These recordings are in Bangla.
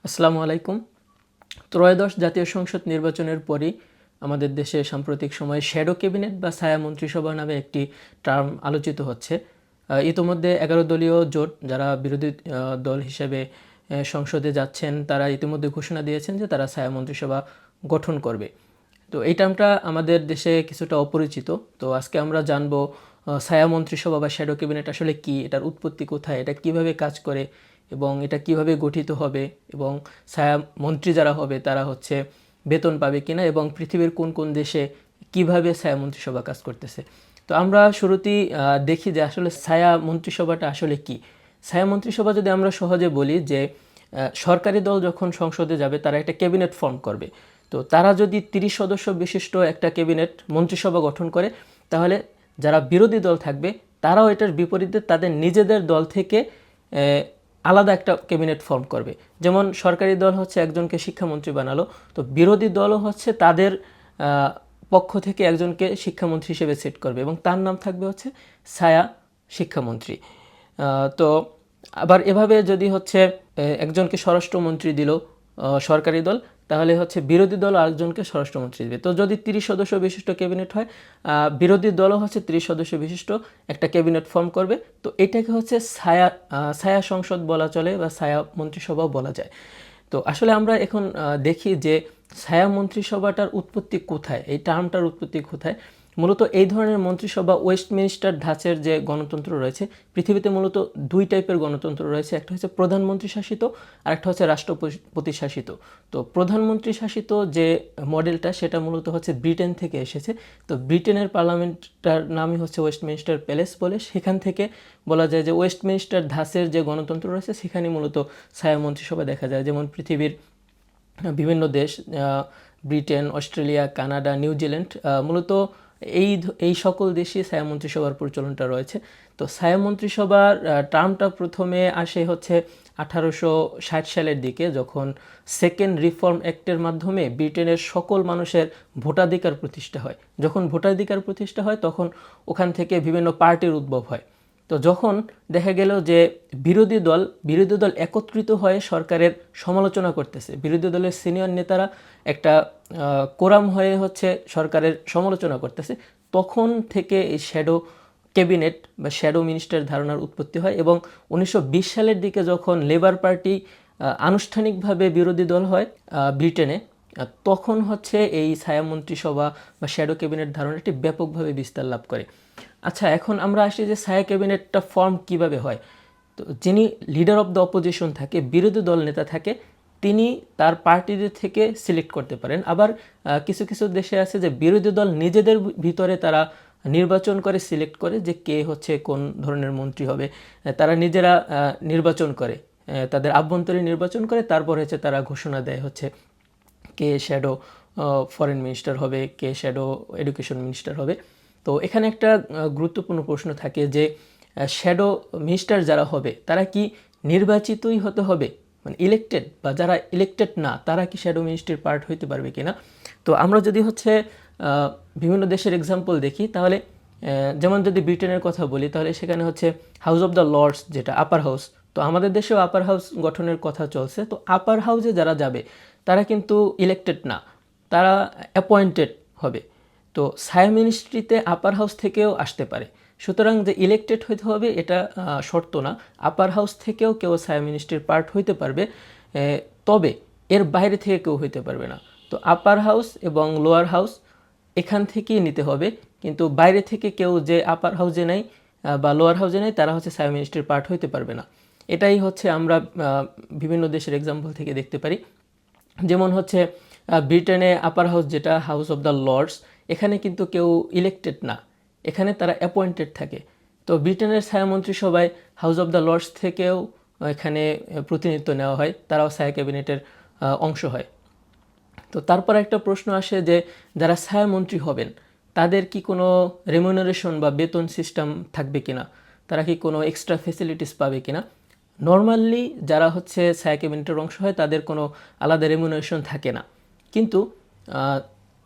আসসালামু আলাইকুম। ত্রয়োদশ জাতীয় সংসদ নির্বাচনের পরই আমাদের দেশে সাম্প্রতিক সময়ে শ্যাডো ক্যাবিনেট বা ছায়া মন্ত্রিসভা নামে একটি টার্ম আলোচিত হচ্ছে। ইতোমধ্যে 11 দলীয় জোট যারা বিরোধী দল হিসেবে সংসদে যাচ্ছেন তারা ইতিমধ্যে ঘোষণা দিয়েছেন যে তারা ছায়া মন্ত্রিসভা গঠন করবে। তো এই টার্মটা আমাদের দেশে কিছুটা অপরিচিত। তো আজকে আমরা জানবো ছায়া মন্ত্রিসভা বা শ্যাডো ক্যাবিনেট আসলে কি, এটার উৎপত্তি কোথায়, এটা কিভাবে কাজ করে এবং এটা কিভাবে গঠিত হবে এবং ছায়া মন্ত্রী যারা হবে তারা হচ্ছে বেতন পাবে কিনা এবং পৃথিবীর কোন কোন দেশে কিভাবে ছায়া মন্ত্রিসভা কাজ করতেছে। তো আমরা শুরুতেই দেখি যে আসলে ছায়া মন্ত্রিসভাটা আসলে কি। ছায়া মন্ত্রিসভা যদি আমরা সহজে বলি যে সরকারি দল যখন সংসদে যাবে তারা একটা ক্যাবিনেট ফর্ম করবে। তো তারা যদি 30 সদস্য বিশিষ্ট একটা ক্যাবিনেট মন্ত্রিসভা গঠন করে তাহলে যারা বিরোধী দল থাকবে তারাও এটার বিপরীতে তাদের নিজেদের দল থেকে আলাদা একটা ক্যাবিনেট ফর্ম করবে। যেমন সরকারি দল হচ্ছে একজনকে শিক্ষামন্ত্রী বানালো, তো বিরোধী দলও হচ্ছে তাদের পক্ষ থেকে একজনকে শিক্ষামন্ত্রী হিসেবে সেট করবে এবং তার নাম থাকবে হচ্ছে ছায়া শিক্ষামন্ত্রী। তো আবার এভাবে যদি হচ্ছে একজনকে স্বরাষ্ট্রমন্ত্রী দিল সরকারি দল, তাহলে হচ্ছে বিরোধী দল আরেকজনকে স্বরাষ্ট্রমন্ত্রী দেবে। তো যদি 30 সদস্য বিশিষ্ট ক্যাবিনেট হয়, বিরোধী দলও হচ্ছে 30 সদস্য বিশিষ্ট একটা ক্যাবিনেট ফর্ম করবে। তো এটাকে হচ্ছে ছায়া সংসদ বলা চলে বা ছায়া মন্ত্রিসভাও বলা যায়। তো আসলে আমরা এখন দেখি যে ছায়া মন্ত্রিসভাটার উৎপত্তি কোথায়, এই টার্মটার উৎপত্তি কোথায়। মূলত এই ধরনের মন্ত্রিসভা ওয়েস্টমিনিস্টার ধাঁচের যে গণতন্ত্র রয়েছে, পৃথিবীতে মূলত দুই টাইপের গণতন্ত্র রয়েছে, একটা হচ্ছে প্রধানমন্ত্রী শাসিত আর একটা হচ্ছে রাষ্ট্রপতি শাসিত। তো প্রধানমন্ত্রী শাসিত যে মডেলটা সেটা মূলত হচ্ছে ব্রিটেন থেকে এসেছে। তো ব্রিটেনের পার্লামেন্টটার নামই হচ্ছে ওয়েস্টমিনিস্টার প্যালেস বলে, সেখান থেকে বলা যায় যে ওয়েস্টমিনিস্টার ধাঁচের যে গণতন্ত্র রয়েছে সেখানে মূলত ছায়া মন্ত্রিসভা দেখা যায়। যেমন পৃথিবীর বিভিন্ন দেশ, ব্রিটেন, অস্ট্রেলিয়া, কানাডা, নিউজিল্যান্ড, মূলত এই সকল দেশে ছায়া মন্ত্রিসভার প্রচলনটা রয়েছে। তো ছায়া মন্ত্রিসভার টার্মটা প্রথমে আসে হচ্ছে 1860 সালের দিকে, যখন সেকেন্ড রিফর্ম অ্যাক্টের মাধ্যমে ব্রিটেনের সকল মানুষের ভোটাধিকার প্রতিষ্ঠা হয়। যখন ভোটাধিকার প্রতিষ্ঠা হয় তখন ওখান থেকে বিভিন্ন পার্টির উদ্ভব হয়। তো যখন দেখা গেল যে বিরোধী দল একত্রিত হয়ে সরকারের সমালোচনা করতেছে, বিরোধী দলের সিনিয়র নেতারা একটা কোরাম হয়ে হচ্ছে সরকারের সমালোচনা করতেছে, তখন থেকে এই শ্যাডো ক্যাবিনেট বা শ্যাডো মিনিস্টার ধারণার উৎপত্তি হয়। এবং 1920 সালের দিকে যখন লেবার পার্টি আনুষ্ঠানিকভাবে বিরোধী দল হয় ব্রিটেনে, তখন হচ্ছে এই ছায়া মন্ত্রিসভা বা শ্যাডো ক্যাবিনেট ধারণাটি ব্যাপকভাবে বিস্তার লাভ করে। আচ্ছা, এখন আমরা আসি যে ছায়া ক্যাবিনেটটা ফর্ম কিভাবে হয়। তো যিনি লিডার অফ দ্য অপোজিশন থাকে, বিরোধী দল নেতা থাকে, তিনি তার পার্টিদের থেকে সিলেক্ট করতে পারেন। আবার কিছু কিছু দেশে আছে যে বিরোধী দল নিজেদের ভিতরে তারা নির্বাচন করে সিলেক্ট করে যে কে হচ্ছে কোন ধরনের মন্ত্রী হবে। তারা নিজেরা নির্বাচন করে, তাদের আভ্যন্তরীণ নির্বাচন করে, তারপর হচ্ছে তারা ঘোষণা দেয় হচ্ছে কে শ্যাডো ফরেন মিনিস্টার হবে, কে শ্যাডো এডুকেশন মিনিস্টার হবে। তো এখানে একটা গুরুত্বপূর্ণ প্রশ্ন থাকে যে শ্যাডো মিনিস্টার যারা হবে তারা কি নির্বাচিতই হতে হবে, মানে ইলেক্টেড, বা যারা ইলেক্টেড না তারা কি শ্যাডো মিনিস্ট্রির পার্ট হইতে পারবে কিনা। তো আমরা যদি হচ্ছে বিভিন্ন দেশের এক্সাম্পল দেখি, তাহলে যেমন যদি ব্রিটেনের কথা বলি তাহলে সেখানে হচ্ছে হাউস অফ দ্য লর্ডস, যেটা আপার হাউস। তো আমাদের দেশেও আপার হাউস গঠনের কথা চলছে। তো আপার হাউসে যারা যাবে তারা কিন্তু ইলেক্টেড না, তারা অ্যাপয়েন্টেড হবে। তো ছায়া মিনিস্ট্রিতে আপার হাউস থেকেও আসতে পারে। সুতরাং যে ইলেক্টেড হইতে হবে এটা শর্ত না, আপার হাউস থেকেও কেউ ছায়া মিনিস্ট্রির পার্ট হইতে পারবে, তবে এর বাইরে থেকে কেউ হইতে পারবে না। তো আপার হাউস এবং লোয়ার হাউস এখান থেকেই নিতে হবে, কিন্তু বাইরে থেকে কেউ যে আপার হাউসে নাই বা লোয়ার হাউসে নাই তারা হচ্ছে ছায়া মিনিস্ট্রির পার্ট হইতে পারবে না। এটাই হচ্ছে আমরা বিভিন্ন দেশের এক্সাম্পল থেকে দেখতে পারি। যেমন হচ্ছে ব্রিটেনে আপার হাউস, যেটা হাউস অফ দ্য লর্ডস, এখানে কিন্তু কেউ ইলেক্টেড না, এখানে তারা অ্যাপয়েন্টেড থাকে। তো ব্রিটেনের ছায়া মন্ত্রিসভায় হাউস অফ দ্য লর্ডস থেকেও এখানে প্রতিনিধিত্ব নেওয়া হয়, তারাও ছায়া ক্যাবিনেটের অংশ হয়। তো তারপর একটা প্রশ্ন আসে যে যারা ছায়া মন্ত্রী হবেন তাদের কি কোনো রেমুনারেশন বা বেতন সিস্টেম থাকবে কিনা, তারা কি কোনো এক্সট্রা ফেসিলিটিস পাবে কিনা। নর্মালি যারা হচ্ছে ছায়া ক্যাবিনেটের অংশ হয় তাদের কোনো আলাদা রেমুনারেশন থাকে না, কিন্তু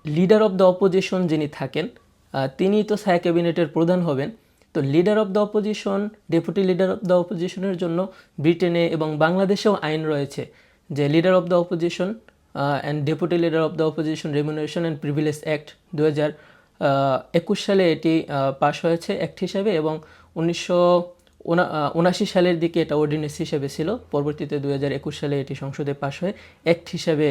লিডার অফ দ্য অপোজিশন যিনি থাকেন তিনি তো ছায়া ক্যাবিনেটের প্রধান হবেন। তো leader of the opposition, deputy leader of the অপোজিশনের জন্য ব্রিটেনে এবং বাংলাদেশেও আইন রয়েছে যে leader of the opposition and deputy leader of the opposition remuneration and privilege act 2021 সালে এটি পাশ হয়েছে অ্যাক্ট হিসাবে, এবং 1979 সালের দিকে এটা অর্ডিন্যান্স হিসেবে ছিল। পরবর্তীতে 2021 সালে এটি সংসদে পাশ হয়ে অ্যাক্ট হিসাবে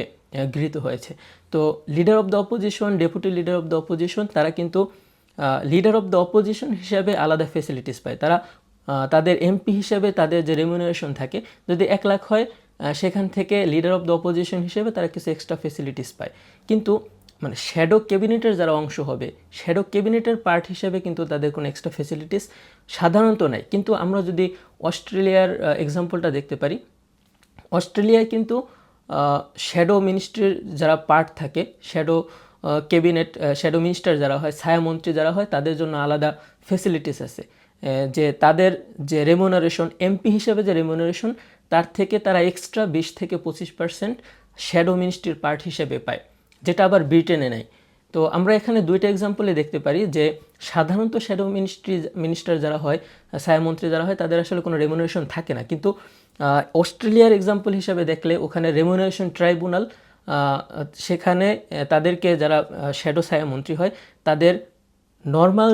গৃহীত হয়েছে। তো leader of the opposition, deputy leader of the opposition, তারা কিন্তু লিডার অফ দ্য অপোজিশন হিসাবে আলাদা ফেসিলিটিস পায়। তারা তাদের এমপি হিসেবে তাদের যে রেমুনারেশন থাকে, যদি 1 লাখ হয়, সেখান থেকে লিডার অফ দ্য অপোজিশন হিসেবে তারা কিছু এক্সট্রা ফেসিলিটিস পায়। কিন্তু মানে শ্যাডো ক্যাবিনেটের যারা অংশ হবে, শ্যাডো ক্যাবিনেটের পার্ট হিসেবে কিন্তু তাদের কোনো এক্সট্রা ফেসিলিটিস সাধারণত নাই। কিন্তু আমরা যদি অস্ট্রেলিয়ার এক্সাম্পলটা দেখতে পারি, অস্ট্রেলিয়ায় কিন্তু শ্যাডো মিনিস্ট্রির যারা পার্ট থাকে, শ্যাডো ক্যাবিনেট, শ্যাডো মিনিস্টার যারা হয়, ছায়ামন্ত্রী যারা হয়, তাদের জন্য আলাদা ফেসিলিটিস আছে। যে তাদের যে রেমুনারেশন, এমপি হিসেবে যে রেমুনারেশন, তার থেকে তারা এক্সট্রা 20 থেকে 25% শ্যাডো মিনিস্ট্রির পার্ট হিসেবে পায়, যেটা আবার ব্রিটেনে নেয়। তো আমরা এখানে দুইটা এক্সাম্পলে দেখতে পারি যে সাধারণত শ্যাডো মিনিস্টার যারা হয়, ছায়ামন্ত্রী যারা হয়, তাদের আসলে কোনো রেমুনারেশন থাকে না। কিন্তু অস্ট্রেলিয়ার এক্সাম্পল হিসাবে দেখলে ওখানে রেমুনারেশন ট্রাইব্যুনাল, সেখানে তাদেরকে যারা শ্যাডো ছায়ামন্ত্রী হয়, তাদের নর্মাল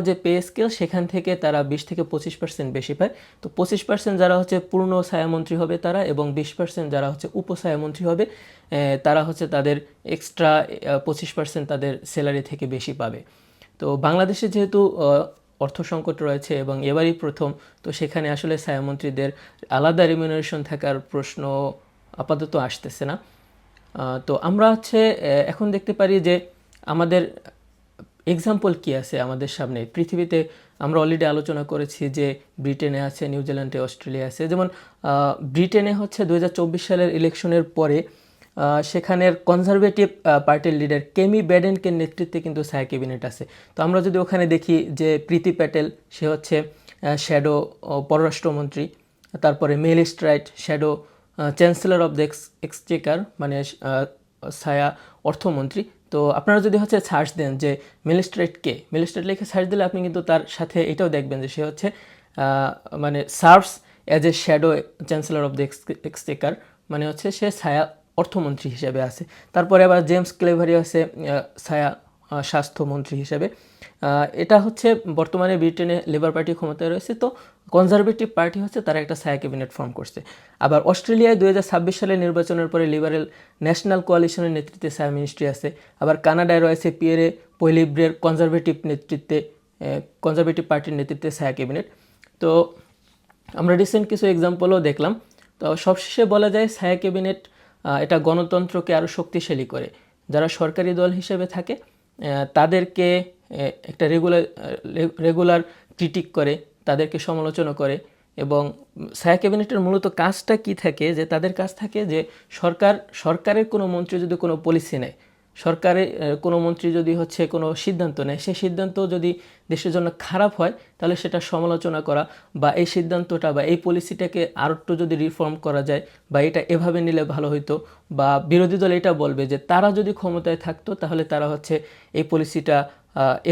যে পে স্কেল, সেখান থেকে তারা 20 থেকে 25% বেশি পায়। তো 25% যারা হচ্ছে পূর্ণ ছায়ামন্ত্রী হবে তারা, এবং 20% যারা হচ্ছে উপছায়ামন্ত্রী হবে, তারা হচ্ছে তাদের এক্সট্রা 25% তাদের স্যালারি থেকে বেশি পাবে। তো বাংলাদেশে যেহেতু অর্থ সংকট রয়েছে এবং এবারই প্রথম, তো সেখানে আসলে ছায়ামন্ত্রীদের আলাদা রেমুনারেশন থাকার প্রশ্ন আপাতত আসতেছে না। তো আমরা এখন দেখতে পারি যে আমাদের এক্সাম্পল কি আছে আমাদের সামনে পৃথিবীতে। আমরা অলরেডি আলোচনা করেছি যে ব্রিটেনে আছে, নিউজিল্যান্ডে, অস্ট্রেলিয়া আছে। যেমন ব্রিটেনে 2024 সালের ইলেকশনের পরে সেখানের কনজারভেটিভ পার্টির লিডার কেমি ব্যাডেনকে নেতৃত্বে কিন্তু ছায়া ক্যাবিনেট আছে। তো আমরা যদি ওখানে দেখি যে প্রীতি প্যাটেল, সে হচ্ছে শ্যাডো পররাষ্ট্রমন্ত্রী। তারপরে Mel Stride, shadow chancellor of the exchequer, মানে ছায়া অর্থমন্ত্রী। তো আপনারা যদি সার্চ দেন যে মেলিস্ট্রেট লিখে সার্চ দিলে আপনি কিন্তু তার সাথে এটাও দেখবেন যে সে মানে serves as a shadow chancellor of the exchequer, মানে সে ছায়া অর্থমন্ত্রী হিসেবে আছে। তারপরে আবার জেমস ক্লেভারি আছে ছায়া স্বাস্থ্যমন্ত্রী হিসেবে। এটা বর্তমানে ব্রিটেনে লেবার পার্টি ক্ষমতায় রয়েছে, তো কনজারভেটিভ পার্টি তারা একটা ছায়া ক্যাবিনেট ফর্ম করছে। আবার অস্ট্রেলিয়ায় 2026 সালের নির্বাচনের পরে লিবারেল ন্যাশনাল কোয়ালিশনের নেতৃত্বে ছায়া মিনিস্ট্রি আছে। আবার কানাডায় রয়েছে পিয়েরে পয়লিব্রের কনজারভেটিভ পার্টির নেতৃত্বে ছায়া ক্যাবিনেট। তো আমরা রিসেন্ট কিছু এক্সাম্পলও দেখলাম। তো সবশেষে বলা যায় ছায়া ক্যাবিনেট এটা গণতন্ত্রকে আরও শক্তিশালী করে। যারা সরকারি দল হিসেবে থাকে তাদেরকে একটা রেগুলার ক্রিটিক করে, তাদেরকে সমালোচনা করে। এবং ছায়া ক্যাবিনেটের মূলত কাজটা কি থাকে, যে তাদের কাজ থাকে যে সরকারের কোনো মন্ত্রী যদি কোনো পলিসি নেয়, সরকারের কোনো মন্ত্রী যদি কোনো সিদ্ধান্ত নেয়, সেই সিদ্ধান্ত যদি দেশের জন্য খারাপ হয়, তাহলে সেটা সমালোচনা করা, বা এই সিদ্ধান্তটা বা এই পলিসিটাকে আর একটু যদি রিফর্ম করা যায়, বা এটা এভাবে নিলে ভালো হইতো, বা বিরোধী দল এটা বলবে যে তারা যদি ক্ষমতায় থাকতো তাহলে তারা এই পলিসিটা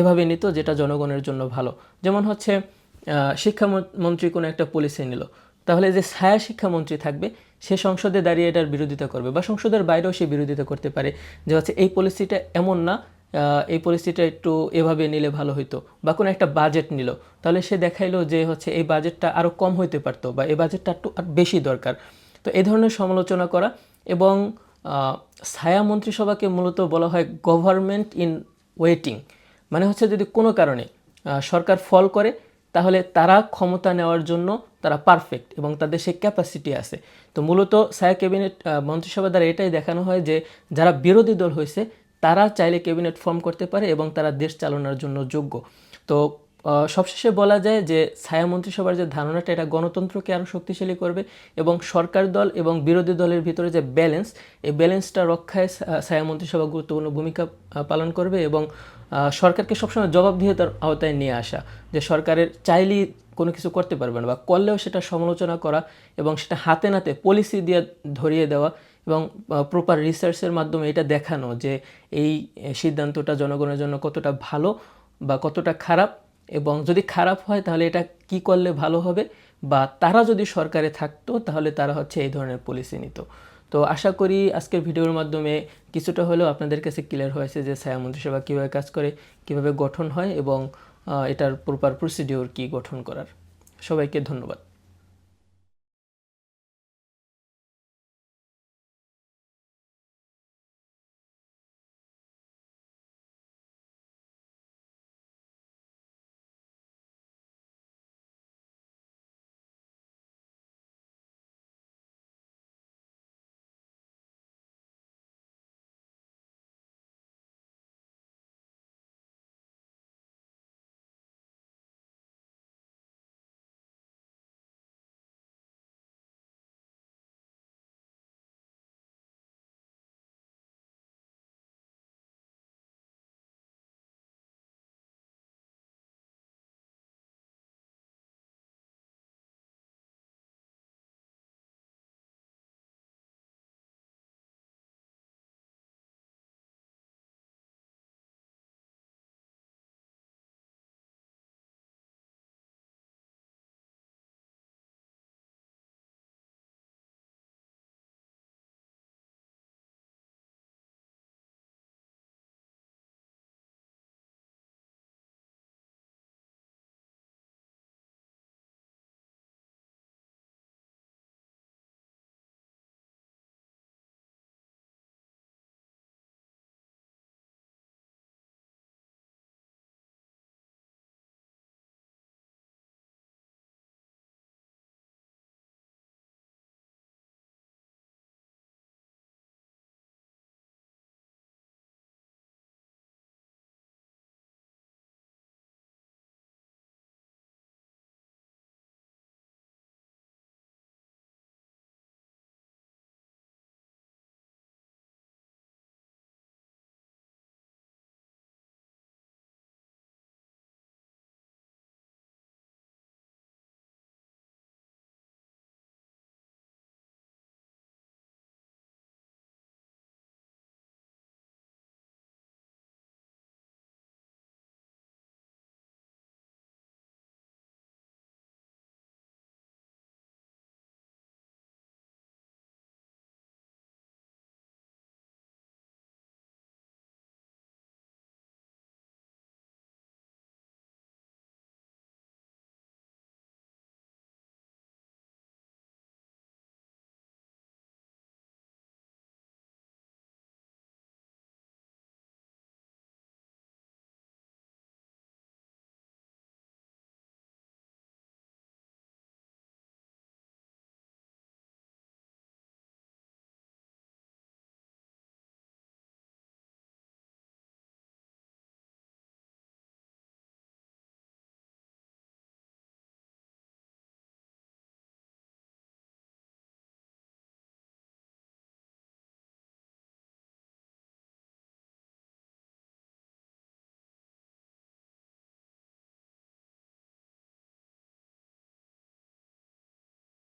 এভাবে নিত যেটা জনগণের জন্য ভালো। যেমন শিক্ষামন্ত্রী কোনো একটা পলিসি নিল, তাহলে যে ছায়া শিক্ষামন্ত্রী থাকবে সে সংসদে দাঁড়িয়ে এটার বিরোধিতা করবে, বা সংসদের বাইরেও সে বিরোধিতা করতে পারে যে এই পলিসিটা এমন না, এই পলিসিটা একটু এভাবে নিলে ভালো হইতো। বা কোনো একটা বাজেট নিল, তাহলে সে দেখাইলো যে এই বাজেটটা আরও কম হইতে পারতো, বা এই বাজেটটা একটু আর বেশি দরকার। তো এই ধরনের সমালোচনা করা। এবং ছায়া মন্ত্রিসভাকে মূলত বলা হয় গভর্নমেন্ট ইন ওয়েটিং, মানে যদি কোনো কারণে সরকার ফল করে, তাহলে তারা ক্ষমতা নেওয়ার জন্য তারা পারফেক্ট এবং তাদের সেই ক্যাপাসিটি আছে। তো মূলত ছায়া ক্যাবিনেট মন্ত্রিসভা দ্বারা এটাই দেখানো হয় যে যারা বিরোধী দল হয়েছে তারা চাইলে ক্যাবিনেট ফর্ম করতে পারে এবং তারা দেশ চালানোর জন্য যোগ্য। তো সবশেষে বলা যায় যে ছায়া মন্ত্রিসভার যে ধারণাটা, এটা গণতন্ত্রকে আরও শক্তিশালী করবে এবং সরকার দল এবং বিরোধী দলের ভিতরে যে ব্যালেন্স, এই ব্যালেন্সটা রক্ষায় ছায়া মন্ত্রিসভা গুরুত্বপূর্ণ ভূমিকা পালন করবে। এবং সরকারকে সবসময় জবাবদিহিতার আওতায় নিয়ে আসা, যে সরকারের চাইলেই কোনো কিছু করতে পারবে না, বা করলেও সেটা সমালোচনা করা এবং সেটা হাতে নাতে পলিসি দিয়ে ধরিয়ে দেওয়া, এবং প্রপার রিসার্চের মাধ্যমে এটা দেখানো যে এই সিদ্ধান্তটা জনগণের জন্য কতটা ভালো বা কতটা খারাপ, এবং যদি খারাপ হয় তাহলে এটা কি করলে ভালো হবে, বা তারা যদি সরকারে থাকতো তাহলে তারা হচ্ছে এই ধরনের পলিসি নিত। তো আশা করি আজকের ভিডিওর মাধ্যমে কিছুটা হলেও আপনাদের কাছে ক্লিয়ার হয়েছে যে ছায়া মন্ত্রিসভা কীভাবে কাজ করে, কীভাবে গঠন হয় এবং এটার প্রপার প্রসিডিওর কী গঠন করার। সবাইকে ধন্যবাদ।